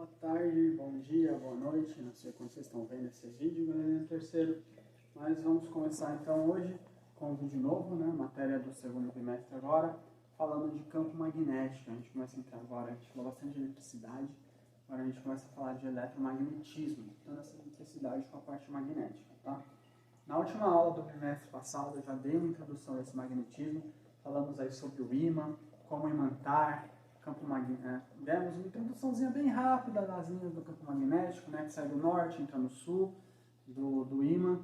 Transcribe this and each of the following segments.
Boa tarde, bom dia, boa noite, não sei quando vocês estão vendo esse vídeo, galera, terceiro. Mas vamos começar então hoje com um vídeo novo, né, matéria do segundo bimestre agora, falando de campo magnético. A gente começa a entrar agora, a gente falou bastante de eletricidade, agora a gente começa a falar de eletromagnetismo, toda essa eletricidade com a parte magnética, tá? Na última aula do bimestre passado eu já dei uma introdução a esse magnetismo, falamos aí sobre o ímã, como imantar, campo magnético, demos uma introduçãozinha bem rápida das linhas do campo magnético, né, que sai do norte, entra no sul, do ímã,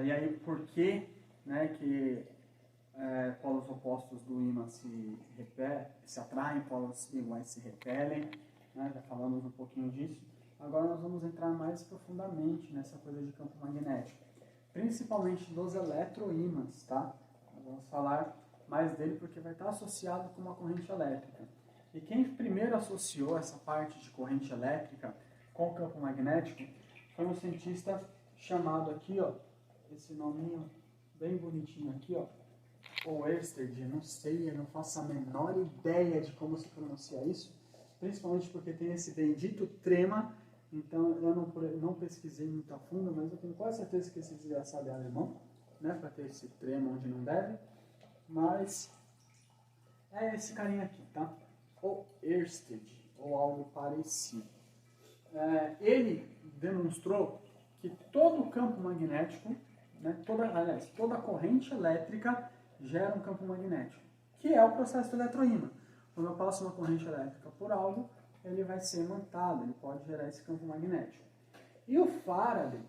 e aí por que, né, que polos opostos do ímã se atraem, polos iguais se repelem, né, já falamos um pouquinho disso. Agora nós vamos entrar mais profundamente nessa coisa de campo magnético, principalmente dos eletroímãs, tá? Nós vamos falar mais dele porque vai estar associado com uma corrente elétrica. E quem primeiro associou essa parte de corrente elétrica com o campo magnético foi um cientista chamado aqui, ó, esse nominho bem bonitinho aqui, ó, Oersted, não sei, eu não faço a menor ideia de como se pronuncia isso, principalmente porque tem esse bendito trema, então eu não pesquisei muito a fundo, mas eu tenho quase certeza que esse desgraçado é alemão, né, para ter esse trema onde não deve. Mas é esse carinha aqui, tá? Oersted, ou algo parecido. Ele demonstrou que todo o campo magnético, né, toda corrente elétrica gera um campo magnético, que é o processo do eletroímã. Quando eu passo uma corrente elétrica por algo, ele vai ser imantado, ele pode gerar esse campo magnético. E o Faraday,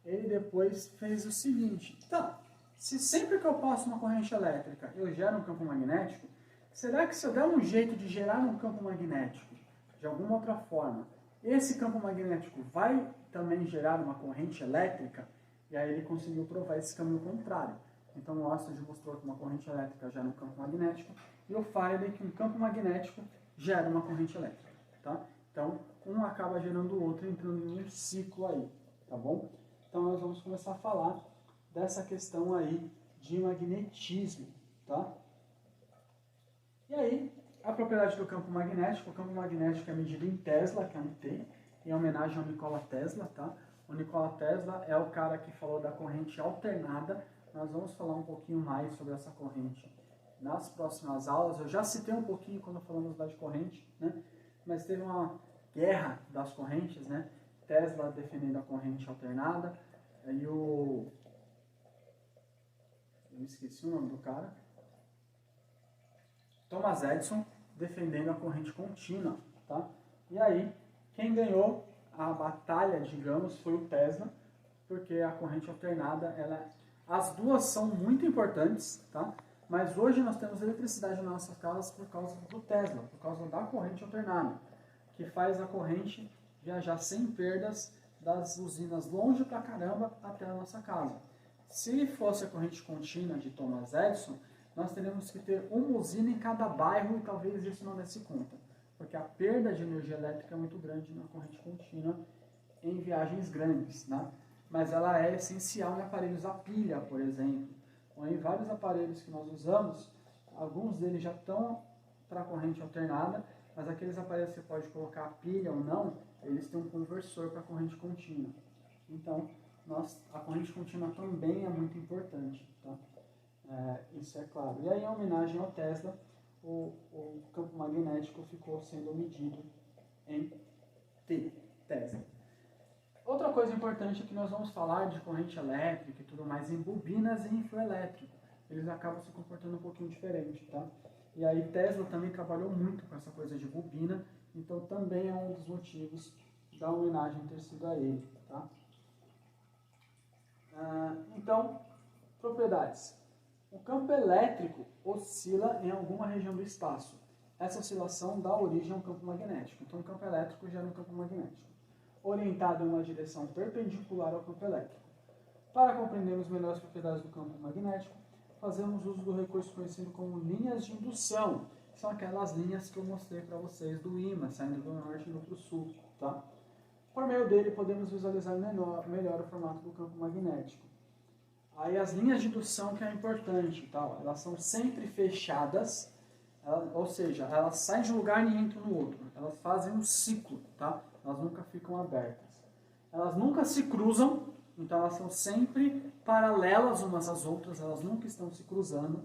ele depois fez o seguinte, então, se sempre que eu passo uma corrente elétrica eu gero um campo magnético, será que se eu der um jeito de gerar um campo magnético de alguma outra forma, esse campo magnético vai também gerar uma corrente elétrica? E aí ele conseguiu provar esse caminho contrário. Então o Oersted mostrou que uma corrente elétrica gera um campo magnético e o Faraday que um campo magnético gera uma corrente elétrica, tá? Então um acaba gerando o outro, entrando em um ciclo aí, tá bom? Então nós vamos começar a falar dessa questão aí de magnetismo, tá? E aí, a propriedade do campo magnético, o campo magnético é medido em Tesla, que é um T, em homenagem ao Nikola Tesla, tá? O Nikola Tesla é o cara que falou da corrente alternada, nós vamos falar um pouquinho mais sobre essa corrente nas próximas aulas. Eu já citei um pouquinho quando falamos da corrente, né? Mas teve uma guerra das correntes, né? Tesla defendendo a corrente alternada, e eu me esqueci o nome do cara, Thomas Edison defendendo a corrente contínua, tá? E aí, quem ganhou a batalha, digamos, foi o Tesla, porque a corrente alternada, as duas são muito importantes, tá? Mas hoje nós temos eletricidade nas nossas casas por causa do Tesla, por causa da corrente alternada, que faz a corrente viajar sem perdas das usinas longe pra caramba até a nossa casa. Se fosse a corrente contínua de Thomas Edison, nós teríamos que ter uma usina em cada bairro e talvez isso não desse conta, porque a perda de energia elétrica é muito grande na corrente contínua em viagens grandes, né? Mas ela é essencial em aparelhos a pilha, por exemplo, ou em vários aparelhos que nós usamos, alguns deles já estão para a corrente alternada, mas aqueles aparelhos que você pode colocar a pilha ou não, eles têm um conversor para a corrente contínua. Então, a corrente contínua também é muito importante, tá? Isso é claro. E aí, em homenagem ao Tesla, o campo magnético ficou sendo medido em T, Tesla. Outra coisa importante é que nós vamos falar de corrente elétrica e tudo mais em bobinas e em fio elétrico. Eles acabam se comportando um pouquinho diferente, tá? E aí Tesla também trabalhou muito com essa coisa de bobina, então também é um dos motivos da homenagem ter sido a ele, tá? Então, propriedades. O campo elétrico oscila em alguma região do espaço. Essa oscilação dá origem a um campo magnético. Então, o campo elétrico gera um campo magnético, orientado em uma direção perpendicular ao campo elétrico. Para compreendermos melhor as propriedades do campo magnético, fazemos uso do recurso conhecido como linhas de indução. São aquelas linhas que eu mostrei para vocês do ímã, saindo do norte e indo para o sul, tá? Por meio dele, podemos visualizar melhor o formato do campo magnético. Aí as linhas de indução que é importante, tá? Elas são sempre fechadas, ou seja, elas saem de um lugar e entram no outro. Elas fazem um ciclo, tá? Elas nunca ficam abertas. Elas nunca se cruzam, então elas são sempre paralelas umas às outras, elas nunca estão se cruzando.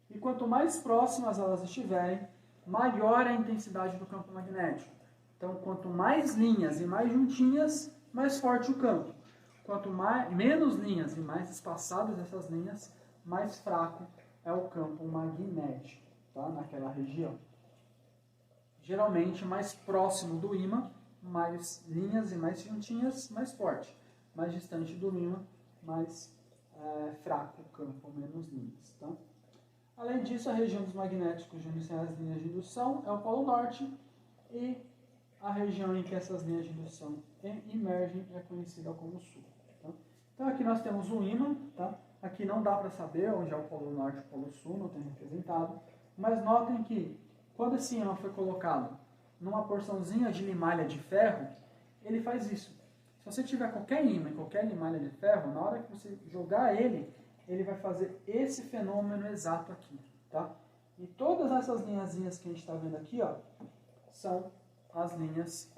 E quanto mais próximas elas estiverem, maior é a intensidade do campo magnético. Então, quanto mais linhas e mais juntinhas, mais forte o campo. Quanto menos linhas e mais espaçadas essas linhas, mais fraco é o campo magnético, tá? Naquela região. Geralmente, mais próximo do ímã, mais linhas e mais juntinhas, mais forte. Mais distante do ímã, mais fraco o campo, menos linhas. Tá? Além disso, a região dos magnéticos onde tem as linhas de indução é o Polo Norte, e a região em que essas linhas de indução emergem é conhecida como Sul. Tá? Então aqui nós temos o ímã, tá? Aqui não dá para saber onde é o Polo Norte e o Polo Sul, não tem representado, mas notem que quando esse ímã foi colocado numa porçãozinha de limalha de ferro, ele faz isso. Se você tiver qualquer ímã e qualquer limalha de ferro, na hora que você jogar ele, ele vai fazer esse fenômeno exato aqui, tá? E todas essas linhazinhas que a gente está vendo aqui, ó, são as linhas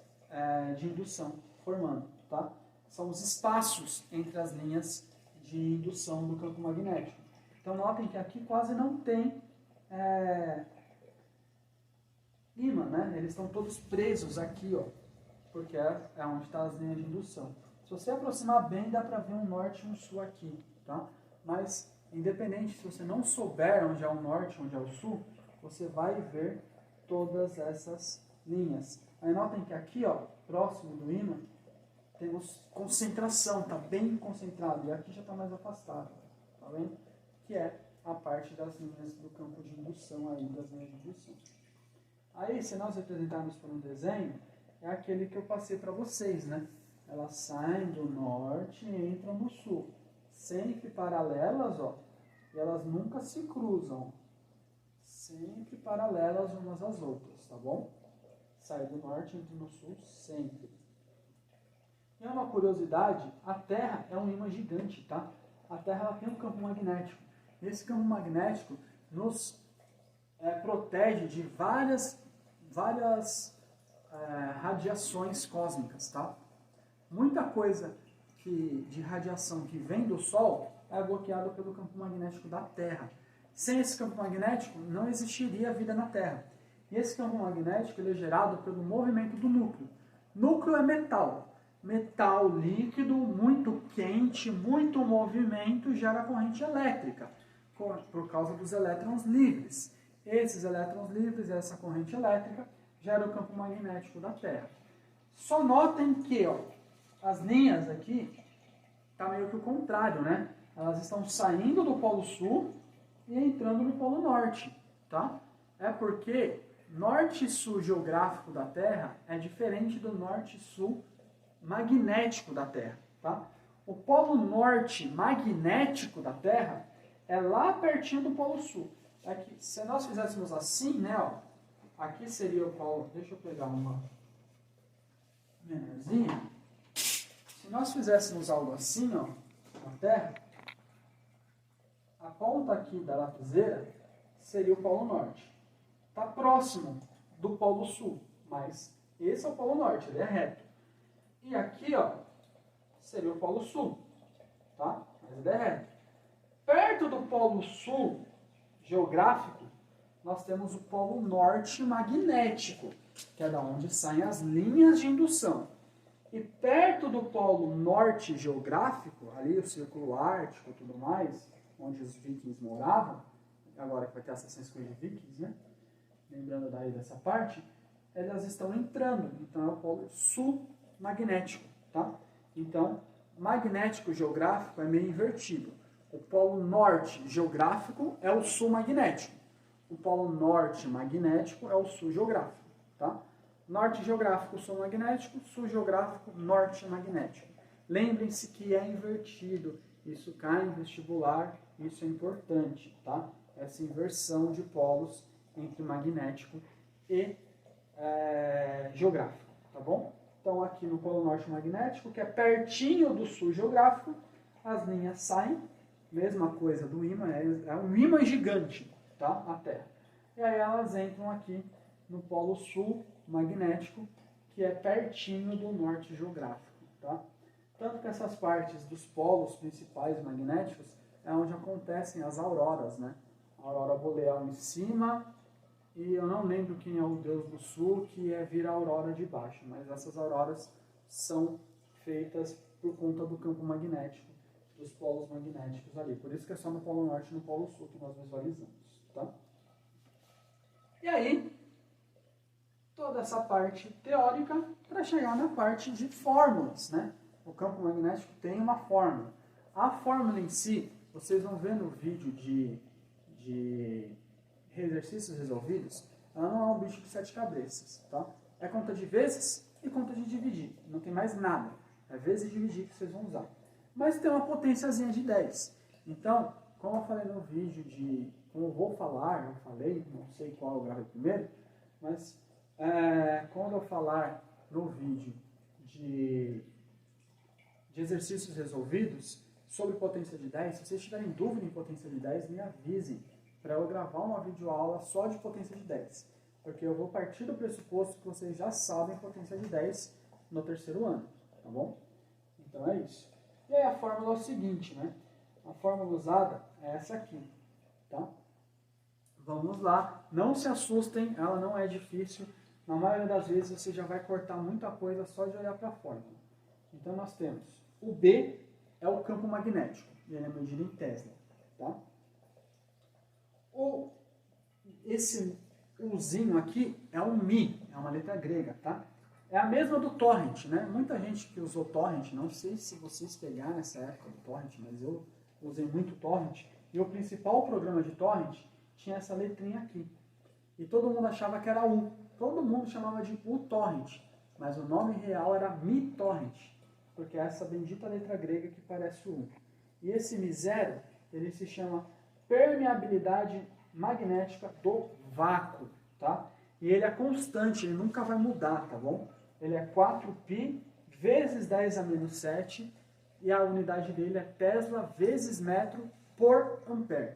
de indução formando, tá? São os espaços entre as linhas de indução do campo magnético. Então notem que aqui quase não tem ímã, né? Eles estão todos presos aqui, ó, porque é onde estão as linhas de indução. Se você aproximar bem, dá para ver um norte e um sul aqui, tá? Mas, independente, se você não souber onde é o norte, onde é o sul, você vai ver todas essas linhas. Aí notem que aqui, ó, próximo do ímã, temos concentração, está bem concentrado, e aqui já está mais afastado, tá vendo? Que é a parte das linhas do campo de indução aí, das linhas de indução. Aí, se nós representarmos por um desenho, é aquele que eu passei para vocês, né? Elas saem do norte e entram no sul. Sempre paralelas, ó, e elas nunca se cruzam. Sempre paralelas umas às outras, tá bom? Sai do norte e entra no sul sempre. E é uma curiosidade, a Terra é um ímã gigante, tá? A Terra ela tem um campo magnético. E esse campo magnético nos protege de várias radiações cósmicas, tá? Muita coisa de radiação que vem do Sol é bloqueada pelo campo magnético da Terra. Sem esse campo magnético, não existiria vida na Terra. E esse campo magnético ele é gerado pelo movimento do núcleo. Núcleo é metal. Metal líquido, muito quente, muito movimento, gera corrente elétrica, por causa dos elétrons livres. Esses elétrons livres, essa corrente elétrica, gera o campo magnético da Terra. Só notem que, ó, as linhas aqui, tá meio que o contrário, né? Elas estão saindo do Polo Sul e entrando no Polo Norte, tá? É porque norte-sul geográfico da Terra é diferente do norte-sul magnético da Terra, tá? O Polo Norte magnético da Terra é lá pertinho do Polo Sul. Aqui, se nós fizéssemos assim, né, ó, aqui seria o Polo... Deixa eu pegar uma menorzinha. Se nós fizéssemos algo assim, ó, na Terra, a ponta aqui da lapiseira seria o Polo Norte. Está próximo do Polo Sul, mas esse é o Polo Norte, ele é reto. E aqui, ó, seria o Polo Sul, tá? Mas ele é reto. Perto do Polo Sul geográfico, nós temos o Polo Norte magnético, que é da onde saem as linhas de indução. E perto do Polo Norte geográfico, ali o Círculo Ártico e tudo mais, onde os vikings moravam, agora que vai ter Assassin's Creed Vikings, né? Lembrando daí dessa parte, elas estão entrando, então é o Polo Sul magnético, tá? Então, magnético geográfico é meio invertido. O Polo Norte geográfico é o Sul magnético. O Polo Norte magnético é o Sul geográfico, tá? Norte geográfico, Sul magnético, Sul geográfico, Norte magnético. Lembrem-se que é invertido. Isso cai em vestibular, isso é importante, tá? Essa inversão de polos entre magnético e geográfico, tá bom? Então aqui no Polo Norte magnético, que é pertinho do Sul geográfico, as linhas saem, mesma coisa do ímã, é um ímã gigante, tá? A Terra. e aí elas entram aqui no polo sul magnético, que é pertinho do norte geográfico, tá? Tanto que essas partes dos polos principais magnéticos é onde acontecem as auroras, né? A aurora boreal em cima, e eu não lembro quem é o deus do sul, que vira a aurora de baixo, mas essas auroras são feitas por conta do campo magnético, dos polos magnéticos ali. Por isso que é só no polo norte e no polo sul que nós visualizamos, tá? E aí, toda essa parte teórica para chegar na parte de fórmulas, né? O campo magnético tem uma fórmula. A fórmula em si, vocês vão ver no vídeo de exercícios resolvidos, ela não é um bicho de 7 cabeças, tá? É conta de vezes e conta de dividir. Não tem mais nada. É vezes e dividir que vocês vão usar. Mas tem uma potênciazinha de 10. Então, como eu falei no vídeo como eu vou falar, eu falei, não sei qual eu gravei primeiro, mas quando eu falar no vídeo de exercícios resolvidos sobre potência de 10, se vocês tiverem dúvida em potência de 10, me avisem para eu gravar uma videoaula só de potência de 10. Porque eu vou partir do pressuposto que vocês já sabem potência de 10 no terceiro ano, tá bom? Então é isso. E aí a fórmula é o seguinte, né? A fórmula usada é essa aqui, tá? Vamos lá, não se assustem, ela não é difícil. Na maioria das vezes você já vai cortar muita coisa só de olhar para a fórmula. Então nós temos o B é o campo magnético, e ele é medido em Tesla, tá? Esse Uzinho aqui é um Mi, é uma letra grega, tá? É a mesma do torrent, né? Muita gente que usou torrent, não sei se vocês pegaram nessa época do torrent, mas eu usei muito torrent, e o principal programa de torrent tinha essa letrinha aqui. E todo mundo achava que era U. Todo mundo chamava de uTorrent, mas o nome real era MiTorrent, porque é essa bendita letra grega que parece o U. E esse Mi0, ele se chama permeabilidade magnética do vácuo, tá? E ele é constante, ele nunca vai mudar, tá bom? Ele é 4π vezes 10 a menos 7, e a unidade dele é Tesla vezes metro por ampere,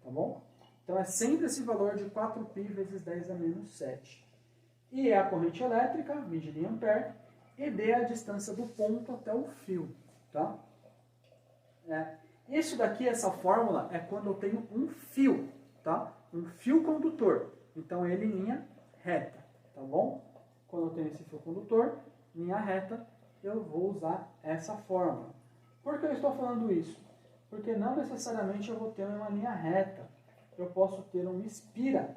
tá bom? Então é sempre esse valor de 4π vezes 10 a menos 7. E é a corrente elétrica, medida em ampere, e D é a distância do ponto até o fio, tá? Isso daqui, essa fórmula, é quando eu tenho um fio, tá? Um fio condutor. Então ele em linha reta, tá bom? Quando eu tenho esse fio condutor, linha reta, eu vou usar essa fórmula. Por que eu estou falando isso? Porque não necessariamente eu vou ter uma linha reta. Eu posso ter uma espira,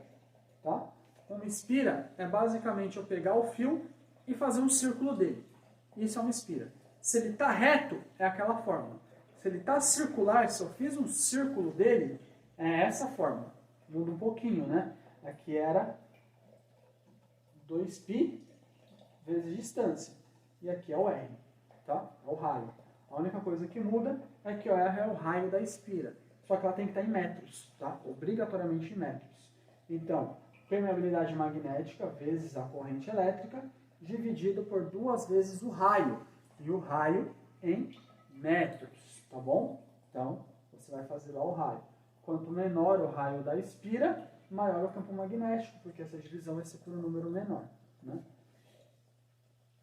tá? Uma espira é basicamente eu pegar o fio e fazer um círculo dele. Isso é uma espira. Se ele está reto, é aquela fórmula. Se ele está circular, se eu fiz um círculo dele, é essa fórmula. Muda um pouquinho, né? Aqui era 2π vezes distância. E aqui é o R, tá? É o raio. A única coisa que muda é que o R é o raio da espira. Só que ela tem que estar em metros, tá? Obrigatoriamente em metros. Então, permeabilidade magnética vezes a corrente elétrica, dividido por 2 vezes o raio. E o raio em metros, tá bom? Então, você vai fazer lá o raio. Quanto menor o raio da espira, maior o campo magnético, porque essa divisão vai ser por um número menor, né?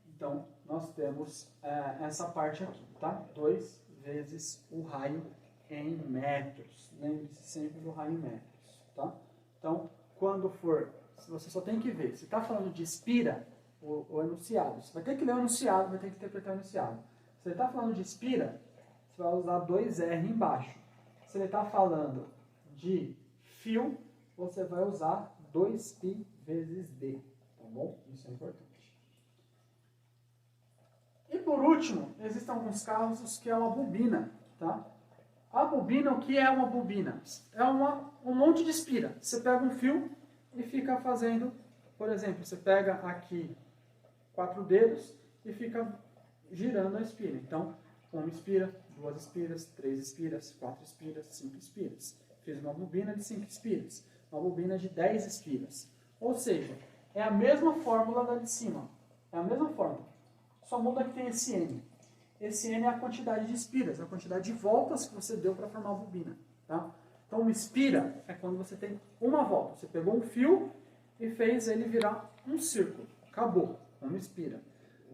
Então, nós temos essa parte aqui, tá? 2 vezes o raio em metros. Lembre-se sempre do raio em metros, tá? Então, quando for, você só tem que ver, se está falando de espira, o enunciado, você vai ter que ler o enunciado, vai ter que interpretar o enunciado. Se ele está falando de espira, você vai usar 2R embaixo. Se ele está falando de fio, você vai usar 2π vezes D, tá bom? Isso é importante. E por último, existem alguns casos que é uma bobina, tá? A bobina, o que é uma bobina? É um monte de espira. Você pega um fio e fica fazendo, por exemplo, você pega aqui 4 dedos e fica girando a espira. Então, 1 espira, 2 espiras, 3 espiras, 4 espiras, 5 espiras. Fiz uma bobina de 5 espiras, uma bobina de 10 espiras. Ou seja, é a mesma fórmula da de cima. É a mesma fórmula. Só muda que tem esse N. Esse N é a quantidade de espiras, a quantidade de voltas que você deu para formar a bobina. Tá? Então, uma espira é quando você tem uma volta. Você pegou um fio e fez ele virar um círculo. Acabou. Uma espira.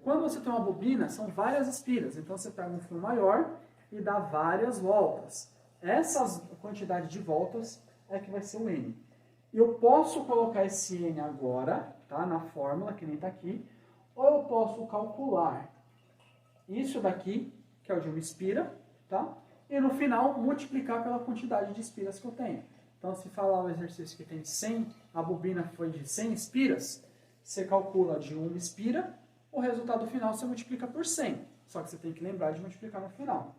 Quando você tem uma bobina, são várias espiras. Então, você pega um fio maior e dá várias voltas. Essa quantidade de voltas é que vai ser o N. Eu posso colocar esse N agora, tá, na fórmula, que nem está aqui, ou eu posso calcular isso daqui, que é o de uma espira, tá? E no final multiplicar pela quantidade de espiras que eu tenho. Então, se falar um exercício que tem 100, a bobina foi de 100 espiras, você calcula de uma espira, o resultado final você multiplica por 100. Só que você tem que lembrar de multiplicar no final.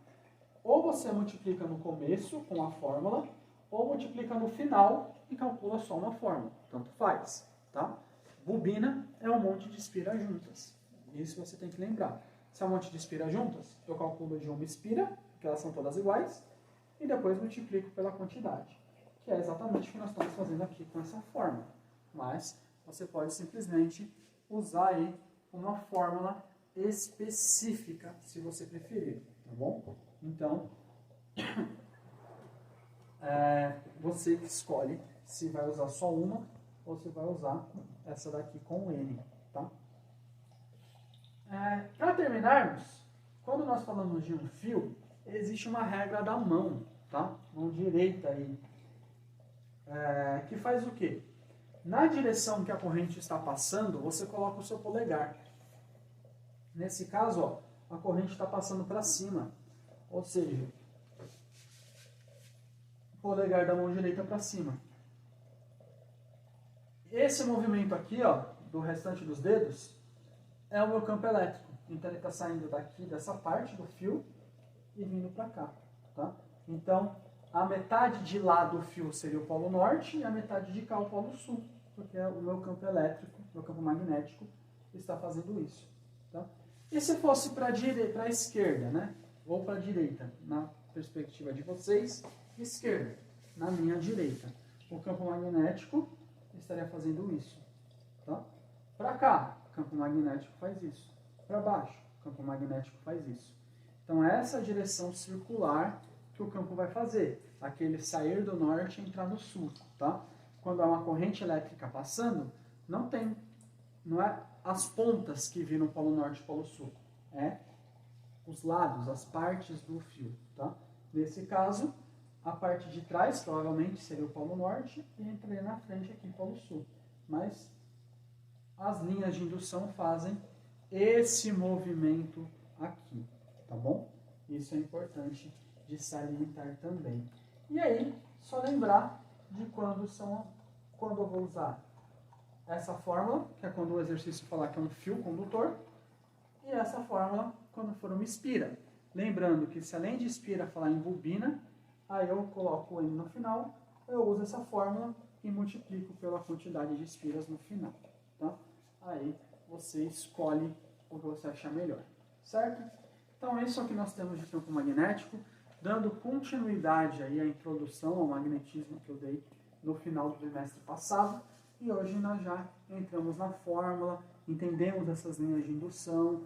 Ou você multiplica no começo com a fórmula, ou multiplica no final e calcula só uma fórmula. Tanto faz, tá? Bobina é um monte de espira juntas. Isso você tem que lembrar. Se é um monte de espira juntas, eu calculo de uma espira, porque elas são todas iguais, e depois multiplico pela quantidade, que é exatamente o que nós estamos fazendo aqui com essa fórmula. Mas você pode simplesmente usar aí uma fórmula específica, se você preferir, tá bom? Então, você que escolhe se vai usar só uma ou se vai usar essa daqui com o N, tá? Para terminarmos, quando nós falamos de um fio, existe uma regra da mão, tá? Mão direita aí, que faz o quê? Na direção que a corrente está passando, você coloca o seu polegar. Nesse caso, ó, a corrente está passando para cima, ou seja, o polegar da mão direita para cima. Esse movimento aqui, ó, do restante dos dedos, é o meu campo elétrico. Então ele está saindo daqui, dessa parte do fio, e vindo para cá, tá? Então, a metade de lá do fio seria o polo norte e a metade de cá o polo sul, porque o meu campo elétrico, meu campo magnético, está fazendo isso, tá? E se fosse para a esquerda, né? Ou para a direita, na perspectiva de vocês, esquerda, na minha direita. O campo magnético estaria fazendo isso, tá? Para cá, o campo magnético faz isso. Para baixo, o campo magnético faz isso. Então, essa é a direção circular que o campo vai fazer. Aquele sair do norte e entrar no sul, tá? Quando há uma corrente elétrica passando, não é as pontas que viram polo norte e polo sul. É os lados, as partes do fio, tá? Nesse caso, a parte de trás provavelmente seria o polo norte e entraria na frente aqui polo sul. Mas as linhas de indução fazem esse movimento aqui, tá bom? Isso é importante de salientar também. E aí, só lembrar de quando eu vou usar essa fórmula, que é quando o exercício falar que é um fio condutor, e essa fórmula quando for uma espira. Lembrando que se além de espira falar em bobina, aí eu coloco o N no final, eu uso essa fórmula e multiplico pela quantidade de espiras no final, tá? Aí você escolhe o que você achar melhor, certo? Então isso é o que nós temos de campo magnético, dando continuidade aí à introdução ao magnetismo que eu dei no final do trimestre passado, e hoje nós já entramos na fórmula, entendemos essas linhas de indução,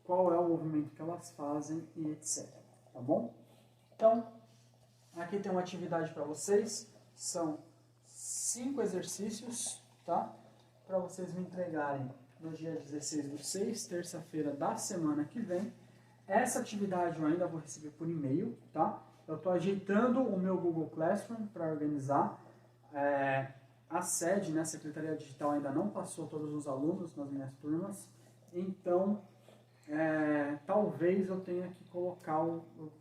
qual é o movimento que elas fazem e etc. Tá bom? Então, aqui tem uma atividade para vocês, são 5 exercícios, tá? Para vocês me entregarem no dia 16/6, terça-feira da semana que vem. Essa atividade eu ainda vou receber por e-mail, tá? Eu estou ajeitando o meu Google Classroom para organizar. A sede, né, a Secretaria Digital ainda não passou todos os alunos nas minhas turmas, então talvez eu tenha que colocar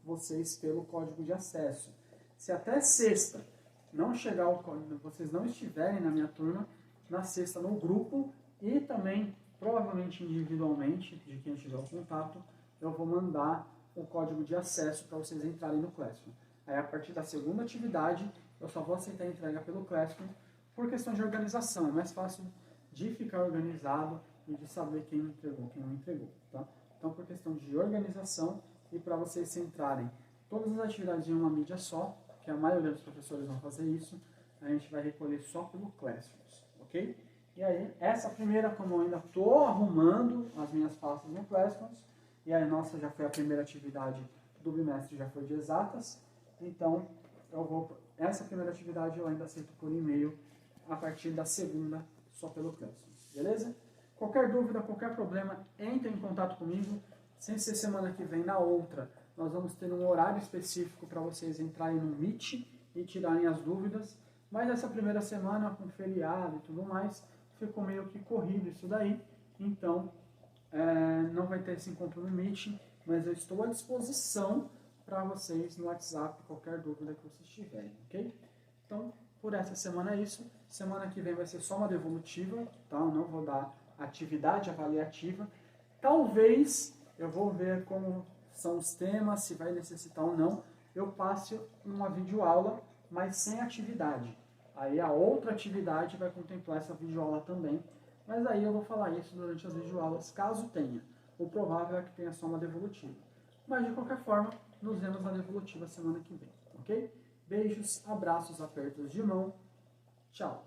vocês pelo código de acesso. Se até sexta não chegar o código, vocês não estiverem na minha turma, na sexta no grupo e também provavelmente individualmente, de quem tiver o contato, eu vou mandar o código de acesso para vocês entrarem no Classroom. Aí a partir da segunda atividade, eu só vou aceitar a entrega pelo Classroom por questão de organização. É mais fácil de ficar organizado e de saber quem entregou, quem não entregou, tá? Então, por questão de organização e para vocês centrarem todas as atividades em uma mídia só, que a maioria dos professores vão fazer isso, a gente vai recolher só pelo Classroom, ok? E aí, essa primeira, como eu ainda estou arrumando as minhas pastas no Classroom, e a nossa já foi a primeira atividade do bimestre, já foi de exatas, então eu vou essa primeira atividade eu ainda aceito por e-mail a partir da segunda, só pelo Classrooms, beleza? Qualquer dúvida, qualquer problema, entre em contato comigo. Sem ser semana que vem, na outra, nós vamos ter um horário específico para vocês entrarem no Meet e tirarem as dúvidas. Mas essa primeira semana, com feriado e tudo mais, ficou meio que corrido isso daí. Então, não vai ter esse encontro no Meet, mas eu estou à disposição para vocês no WhatsApp, qualquer dúvida que vocês tiverem, ok? Então, por essa semana é isso. Semana que vem vai ser só uma devolutiva, tá? Eu não vou dar atividade avaliativa. Talvez, eu vou ver como são os temas, se vai necessitar ou não, eu passe uma videoaula, mas sem atividade. Aí a outra atividade vai contemplar essa videoaula também, mas aí eu vou falar isso durante as videoaulas, caso tenha. O provável é que tenha só uma devolutiva. Mas de qualquer forma, nos vemos na devolutiva semana que vem, ok? Beijos, abraços, apertos de mão. Tchau!